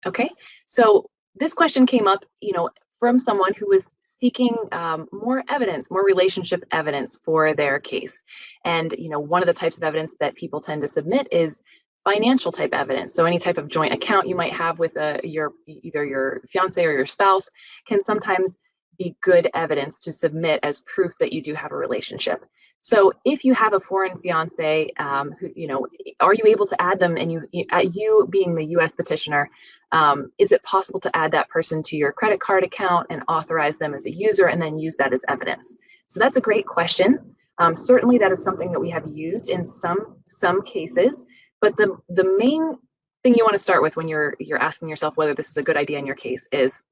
Okay, so this question came up, from someone who was seeking more evidence, more relationship evidence for their case. And, one of the types of evidence that people tend to submit is financial type evidence. So any type of joint account you might have with either your fiance or your spouse can sometimes be good evidence to submit as proof that you do have a relationship. So if you have a foreign fiance, who, are you able to add them? And you being the U.S. petitioner, is it possible to add that person to your credit card account and authorize them as a user and then use that as evidence? So that's a great question. Certainly, that is something that we have used in some cases. But the main thing you want to start with when you're asking yourself whether this is a good idea in your case is,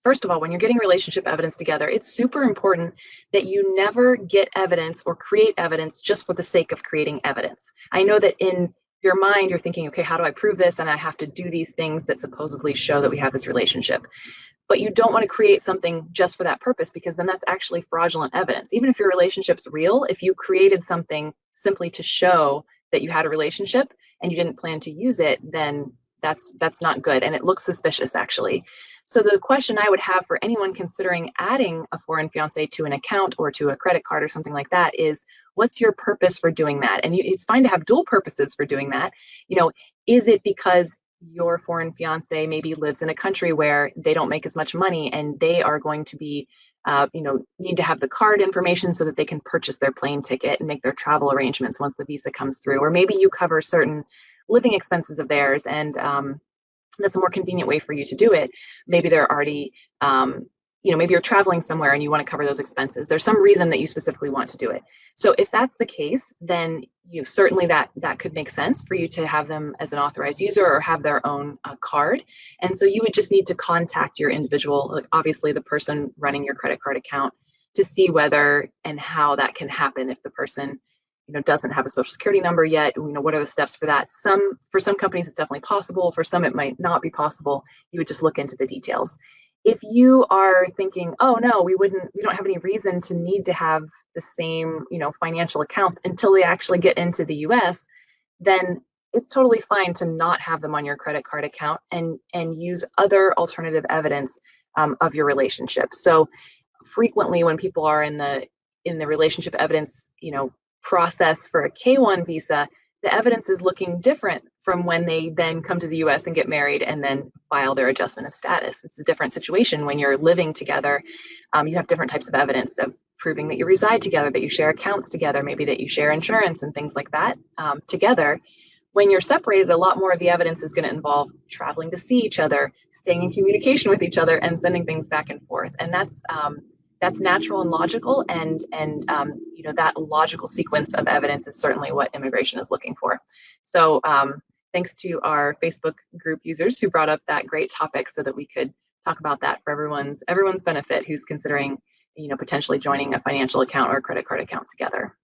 first of all, when you're getting relationship evidence together, it's super important that you never get evidence or create evidence just for the sake of creating evidence. I know that in your mind, you're thinking, okay, how do I prove this? And I have to do these things that supposedly show that we have this relationship. But you don't want to create something just for that purpose, because then that's actually fraudulent evidence. Even if your relationship's real, if you created something simply to show that you had a relationship and you didn't plan to use it, then that's not good, and it looks suspicious, actually. So the question I would have for anyone considering adding a foreign fiance to an account or to a credit card or something like that is, what's your purpose for doing that? And it's fine to have dual purposes for doing that. Is it because your foreign fiance maybe lives in a country where they don't make as much money and they are going to be need to have the card information so that they can purchase their plane ticket and make their travel arrangements once the visa comes through? Or maybe you cover certain living expenses of theirs, and that's a more convenient way for you to do it. Maybe they're already, maybe you're traveling somewhere and you want to cover those expenses. There's some reason that you specifically want to do it. So if that's the case, then certainly that could make sense for you to have them as an authorized user or have their own card. And so you would just need to contact your individual, like obviously the person running your credit card account, to see whether and how that can happen. If the person doesn't have a social security number yet, what are the steps for that? For some companies it's definitely possible, for some it might not be possible. You would just look into the details. If you are thinking, oh no, we don't have any reason to need to have the same financial accounts until they actually get into the US, then it's totally fine to not have them on your credit card account and use other alternative evidence of your relationship. So frequently when people are in the relationship evidence process for a K-1 visa, the evidence is looking different from when they then come to the US and get married and then file their adjustment of status. It's a different situation when you're living together. You have different types of evidence of proving that you reside together, that you share accounts together, maybe that you share insurance and things like that together. When you're separated, a lot more of the evidence is going to involve traveling to see each other, staying in communication with each other, and sending things back and forth. And that's natural and logical, and that logical sequence of evidence is certainly what immigration is looking for. So thanks to our Facebook group users who brought up that great topic so that we could talk about that for everyone's benefit who's considering potentially joining a financial account or a credit card account together.